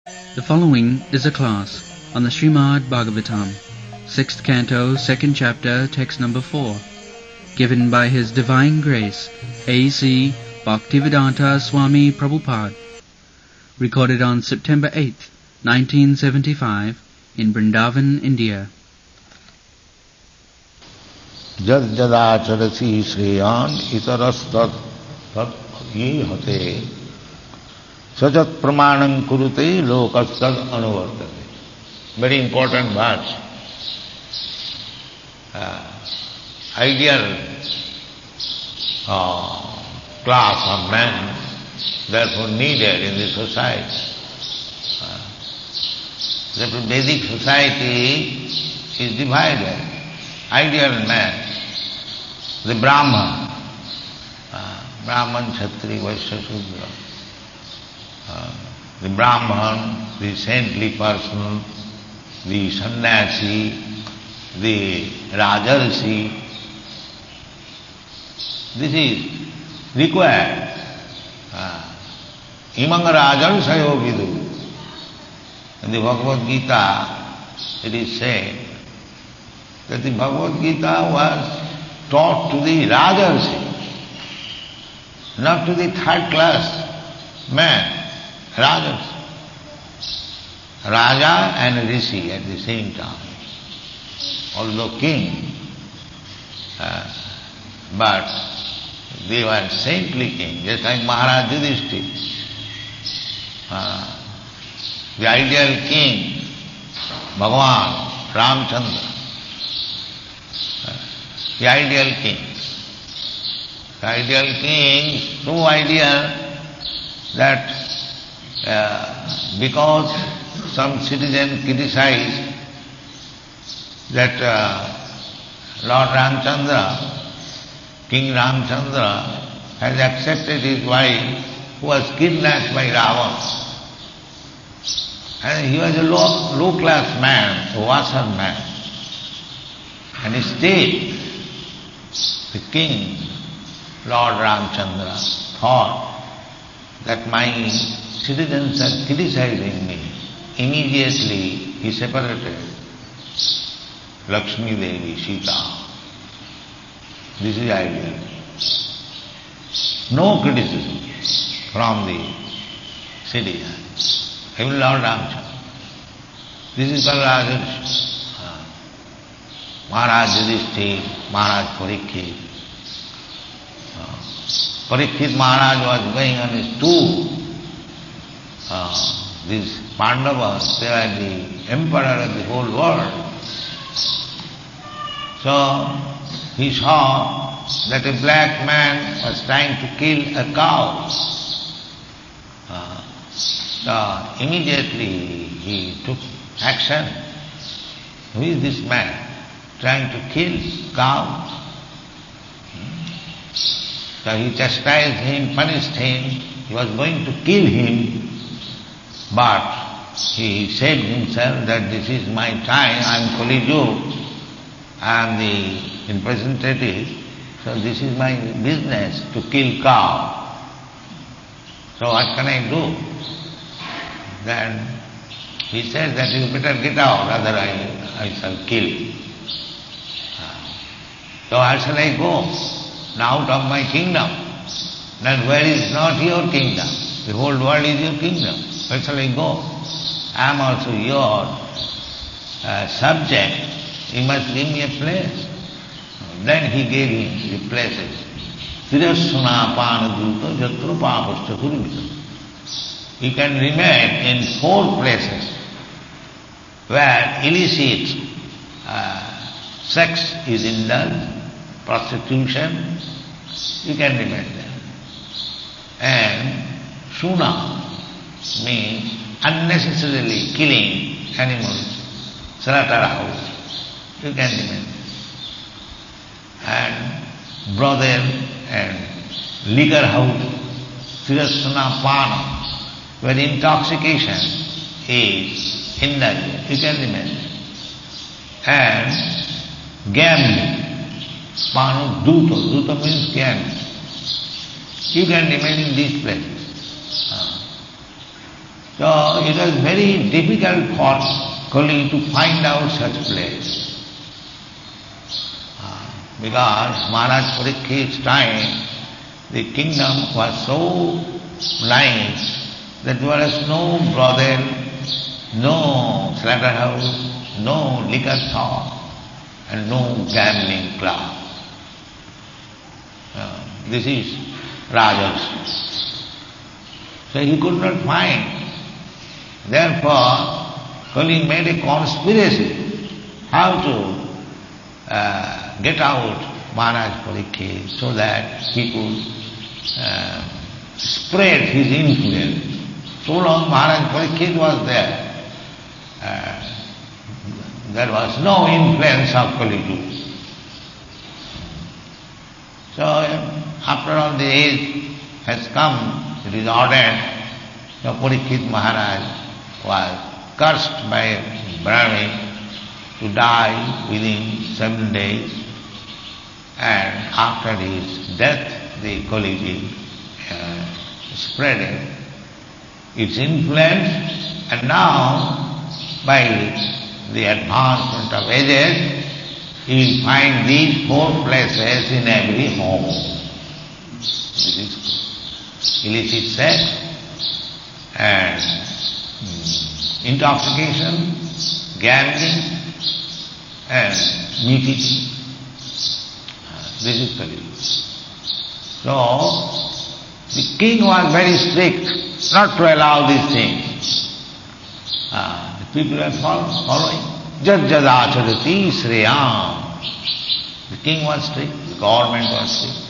The following is a class on the Srimad Bhagavatam, 6th Canto, 2nd Chapter, Text number 4, given by His Divine Grace, A.C. Bhaktivedanta Swami Prabhupada, recorded on September 8th, 1975, in Vrindavan, India. जद जदाचरसी श्रेयान इतरस्तद तद ये हते सजत प्रमाणं कुरुते लोकस्तद अनुवर्तते. Very important verse. Ideal class of men therefore needed in the society. The Vedic society is divided. Ideal man, the Brahman, Brahman, Kshatriya, Vaishya, Shudra. The Brahman, the saintly person, the sannyasi, the rajarsi. This is required. Imang rajarsayo vidu. In the Bhagavad Gita, it is said that the Bhagavad Gita was taught to the rajarsi, not to the third class man. Rajas, Raja and Rishi at the same time, although king, but they were saintly king, just like Maharaj Yudhishthira. The ideal king, Bhagavan, Ramchandra, the ideal king. The ideal king is so ideal that because some citizen criticized that Lord Ramchandra, King Ramchandra, has accepted his wife who was kidnapped by Ravana. And he was a low-class man, a washer man. And instead, the king, Lord Ramchandra, thought that my citizens are criticizing me. Immediately he separated Lakshmi Devi, Sita. This is ideal. No criticism from the citizens. Even Lord Ramchandra. This is called Rajarshi. Maharaj Yudhishthira, Maharaj Parikshit. Parikshit Maharaj was going on his tour. These Pandavas, they are the emperor of the whole world. So he saw that a black man was trying to kill a cow. So immediately he took action. Who is this man trying to kill cow? So he chastised him, punished him. He was going to kill him, but he said himself that this is my time, I am Kali Yuga, I am the representative, so this is my business to kill cow. So what can I do? Then he said that you better get out, other I shall kill you. So where shall I go? Out of my kingdom. Then where is not your kingdom? The whole world is your kingdom. Where shall I go? I am also your subject. You must give me a place. Then he gave him the places. Tirasana Panaduta Jatra Papascha Kurumita. You can remain in 4 places where illicit sex is indulged, prostitution, you can remain there. And Shuna means unnecessarily killing animals, slaughterhouse, you can remain there. And brothel and liquor house, Tirasana Pana, where intoxication is indulged, you can remain there. And gambling, Panu Duta, Duta means gambling. You can remain in these places. So it was very difficult for Kali to find out such place. Because Maharaj Parikshit's time, the kingdom was so nice that there was no brothel, no slaughterhouse, no liquor shop, and no gambling club. This is Rajas. So he could not find. Therefore, Kali made a conspiracy how to get out Maharaj Parikshit so that he could spread his influence. So long Maharaj Parikshit was there was no influence of Kali Yuga. So after all the age has come, it is ordained, so Parikshit Maharaj was cursed by Brahmin to die within 7 days, and after his death the Kali spread its influence, and now by the advancement of ages you will find these 4 places in every home. This is illicit sex and intoxication, gambling and meat-eating. This is Kali Yuga. So, the king was very strict not to allow these things. The people are following. Jad jadacharati shreyam. The king was strict, the government was strict.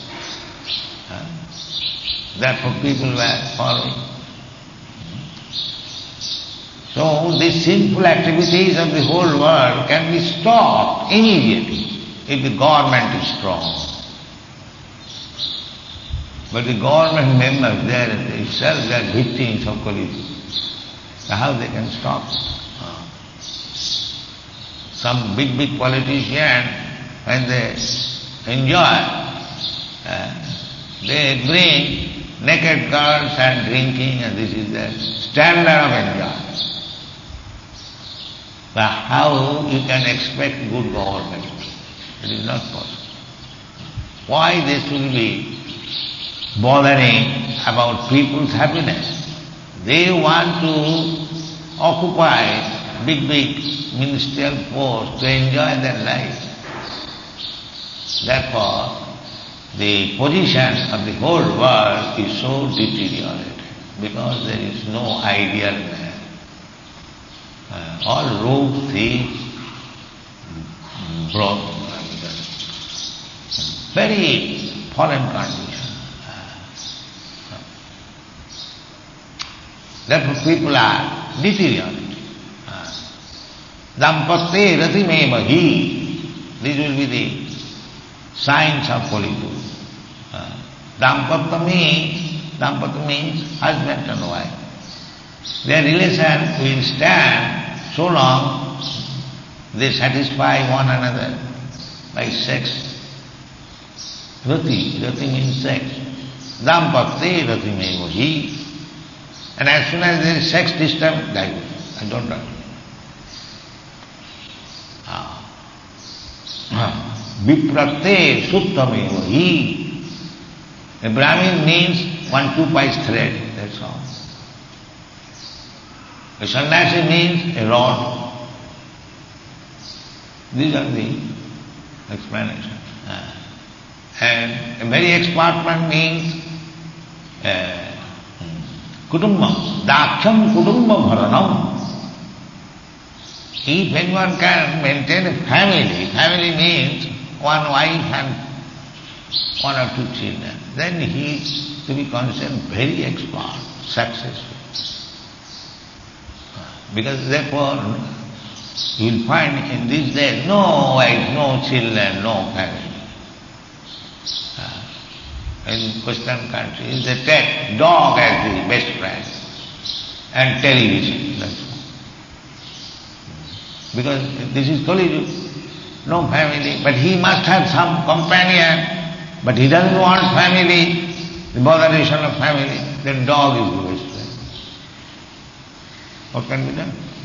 Therefore people were following. So these sinful activities of the whole world can be stopped immediately if the government is strong. But the government members, they are themselves are victims of Kali Yuga. So how they can stop it? Some big politician, when they enjoy, they bring naked girls and drinking, and this is their standard of enjoyment. But how you can expect good government? It is not possible. Why they should be bothering about people's happiness? They want to occupy big ministerial posts to enjoy their life. Therefore, the position of the whole world is so deteriorated because there is no ideal man. All rogue thieves, very fallen condition. Therefore people are deteriorated. Dampate ratimeva hi. This will be the signs of Kali Yuga. Dampata means husband and wife. Their relation will stand so long they satisfy one another by sex. Rati means sex. Dampate ratimeva hi. And as soon as there is sex disturbed, divorce. I don't know. Viprate suttameva hi. A Brahmin means 1 2-piece thread, that's all. A sannyasi means a rod. These are the explanations. And a very expert man means kutumbam, daksham kutumbam bharanam. If anyone can maintain a family means 1 wife and 1 or 2 children, then he is to be considered very expert, successful. Because therefore you will find in these days no wife, no children, no family. In Western countries they take dog as the best friend and television, that's all. Because this is Kali Yuga, no family, but he must have some companion, but he doesn't want family, the botheration of family, then dog is the best friend. What can be done?